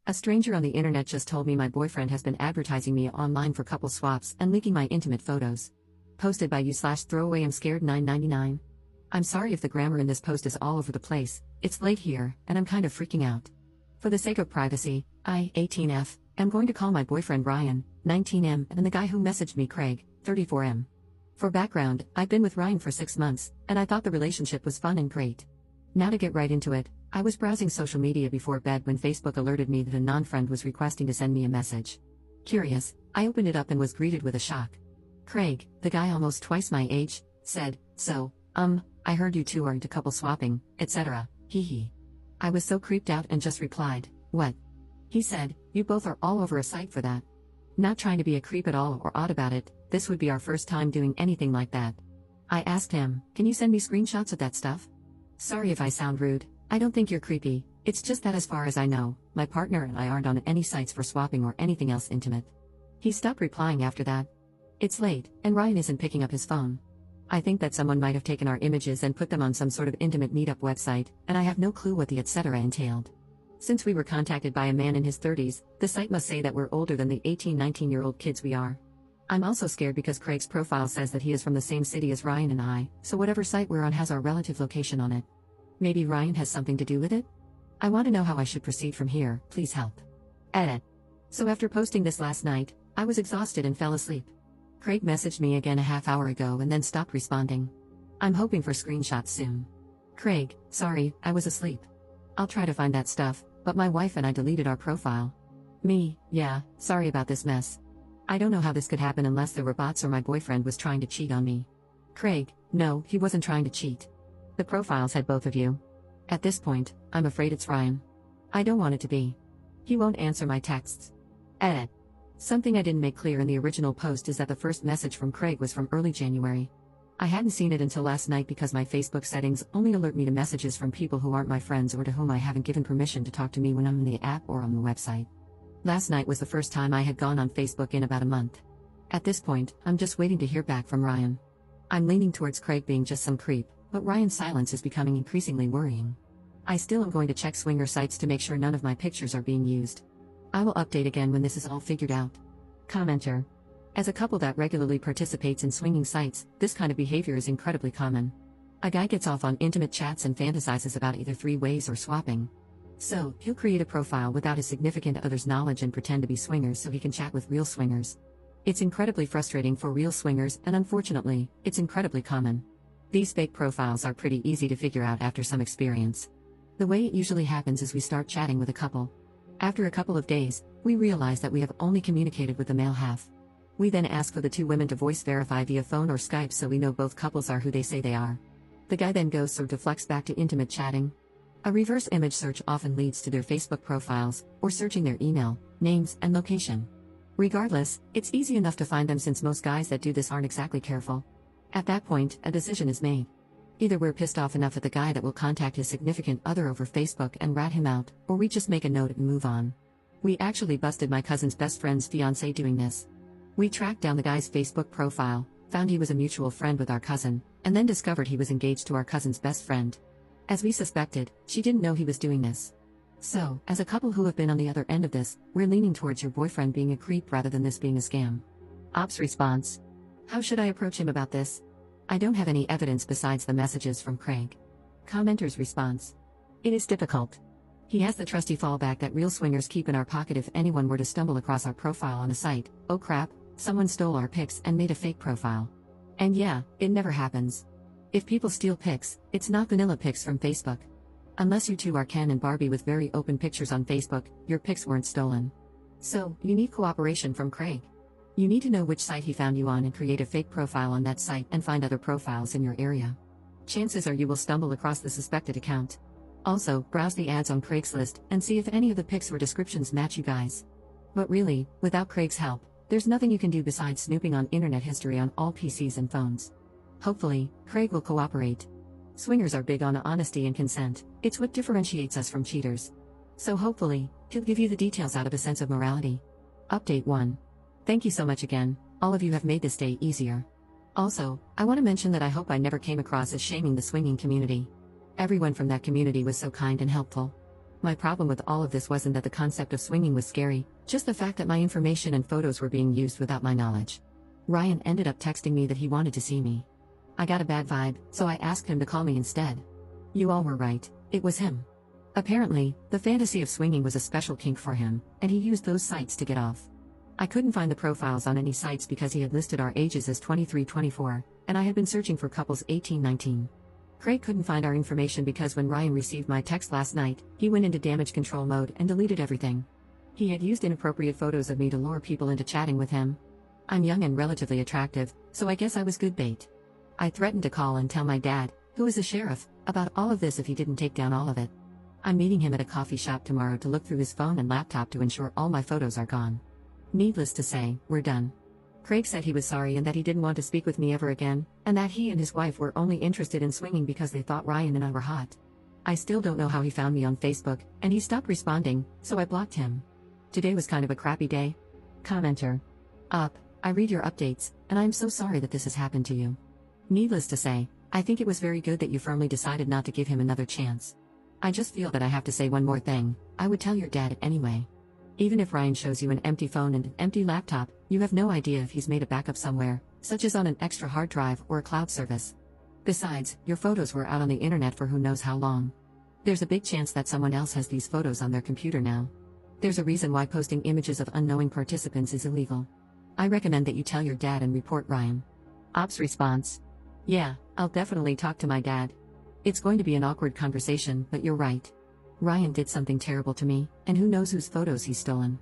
A stranger on the internet just told me my boyfriend has been advertising me online for couple swaps and leaking my intimate photos. Posted by you/throwaway I'm scared 999. I'm sorry if the grammar in this post is all over the place, it's late here, and I'm kind of freaking out. For the sake of privacy, I, 18F, am going to call my boyfriend Ryan, 19M, and the guy who messaged me Craig, 34M. For background, I've been with Ryan for 6 months, and I thought the relationship was fun and great. Now to get right into it, I was browsing social media before bed when Facebook alerted me that a non-friend was requesting to send me a message. Curious, I opened it up and was greeted with a shock. Craig, the guy almost twice my age, said, "So, I heard you two are into couple swapping, etc. Hee." I was so creeped out and just replied, "What?" He said, "You both are all over a site for that." Not trying to be a creep at all or odd about it, this would be our first time doing anything like that. I asked him, "Can you send me screenshots of that stuff?" Sorry if I sound rude, I don't think you're creepy, it's just that as far as I know, my partner and I aren't on any sites for swapping or anything else intimate. He stopped replying after that. It's late, and Ryan isn't picking up his phone. I think that someone might have taken our images and put them on some sort of intimate meetup website, and I have no clue what the etc. entailed. Since we were contacted by a man in his 30s, the site must say that we're older than the 18-19-year-old kids we are. I'm also scared because Craig's profile says that he is from the same city as Ryan and I, so whatever site we're on has our relative location on it. Maybe Ryan has something to do with it? I want to know how I should proceed from here, please help. Edit. So after posting this last night, I was exhausted and fell asleep. Craig messaged me again a half hour ago and then stopped responding. I'm hoping for screenshots soon. Craig, sorry, I was asleep. I'll try to find that stuff, but my wife and I deleted our profile. Me, yeah, sorry about this mess. I don't know how this could happen unless there were bots or my boyfriend was trying to cheat on me. Craig, no, he wasn't trying to cheat. The profiles had both of you. At this point, I'm afraid it's Ryan. I don't want it to be. He won't answer my texts. Edit. Something I didn't make clear in the original post is that the first message from Craig was from early January. I hadn't seen it until last night because my Facebook settings only alert me to messages from people who aren't my friends or to whom I haven't given permission to talk to me when I'm in the app or on the website. Last night was the first time I had gone on Facebook in about a month. At this point, I'm just waiting to hear back from Ryan. I'm leaning towards Craig being just some creep, but Ryan's silence is becoming increasingly worrying. I still am going to check swinger sites to make sure none of my pictures are being used. I will update again when this is all figured out. Commenter. As a couple that regularly participates in swinging sites, this kind of behavior is incredibly common. A guy gets off on intimate chats and fantasizes about either three-ways or swapping. So, he'll create a profile without his significant other's knowledge and pretend to be swingers so he can chat with real swingers. It's incredibly frustrating for real swingers, and unfortunately, it's incredibly common. These fake profiles are pretty easy to figure out after some experience. The way it usually happens is we start chatting with a couple. After a couple of days, we realize that we have only communicated with the male half. We then ask for the two women to voice verify via phone or Skype so we know both couples are who they say they are. The guy then goes or deflects back to intimate chatting. A reverse image search often leads to their Facebook profiles, or searching their email, names, and location. Regardless, it's easy enough to find them since most guys that do this aren't exactly careful. At that point, a decision is made. Either we're pissed off enough at the guy that will contact his significant other over Facebook and rat him out, or we just make a note and move on. We actually busted my cousin's best friend's fiancé doing this. We tracked down the guy's Facebook profile, found he was a mutual friend with our cousin, and then discovered he was engaged to our cousin's best friend. As we suspected, she didn't know he was doing this. So, as a couple who have been on the other end of this, we're leaning towards your boyfriend being a creep rather than this being a scam. Ops response. How should I approach him about this? I don't have any evidence besides the messages from Craig. Commenter's response. It is difficult. He has the trusty fallback that real swingers keep in our pocket if anyone were to stumble across our profile on a site. Oh crap, someone stole our pics and made a fake profile. And yeah, it never happens. If people steal pics, it's not vanilla pics from Facebook. Unless you two are Ken and Barbie with very open pictures on Facebook, your pics weren't stolen. So, you need cooperation from Craig. You need to know which site he found you on and create a fake profile on that site and find other profiles in your area. Chances are you will stumble across the suspected account. Also, browse the ads on Craigslist and see if any of the pics or descriptions match you guys. But really, without Craig's help, there's nothing you can do besides snooping on internet history on all PCs and phones. Hopefully, Craig will cooperate. Swingers are big on honesty and consent, it's what differentiates us from cheaters. So hopefully, he'll give you the details out of a sense of morality. Update 1. Thank you so much again, all of you have made this day easier. Also, I want to mention that I hope I never came across as shaming the swinging community. Everyone from that community was so kind and helpful. My problem with all of this wasn't that the concept of swinging was scary, just the fact that my information and photos were being used without my knowledge. Ryan ended up texting me that he wanted to see me. I got a bad vibe, so I asked him to call me instead. You all were right, it was him. Apparently, the fantasy of swinging was a special kink for him, and he used those sites to get off. I couldn't find the profiles on any sites because he had listed our ages as 23-24, and I had been searching for couples 18-19. Craig couldn't find our information because when Ryan received my text last night, he went into damage control mode and deleted everything. He had used inappropriate photos of me to lure people into chatting with him. I'm young and relatively attractive, so I guess I was good bait. I threatened to call and tell my dad, who is a sheriff, about all of this if he didn't take down all of it. I'm meeting him at a coffee shop tomorrow to look through his phone and laptop to ensure all my photos are gone. Needless to say, we're done. Craig said he was sorry and that he didn't want to speak with me ever again, and that he and his wife were only interested in swinging because they thought Ryan and I were hot. I still don't know how he found me on Facebook, and he stopped responding, so I blocked him. Today was kind of a crappy day. Commenter. Up, I read your updates, and I'm so sorry that this has happened to you. Needless to say, I think it was very good that you firmly decided not to give him another chance. I just feel that I have to say one more thing. I would tell your dad anyway. Even if Ryan shows you an empty phone and an empty laptop, you have no idea if he's made a backup somewhere, such as on an extra hard drive or a cloud service. Besides, your photos were out on the internet for who knows how long. There's a big chance that someone else has these photos on their computer now. There's a reason why posting images of unknowing participants is illegal. I recommend that you tell your dad and report Ryan. Ops response. Yeah, I'll definitely talk to my dad. It's going to be an awkward conversation, but you're right. Ryan did something terrible to me, and who knows whose photos he's stolen.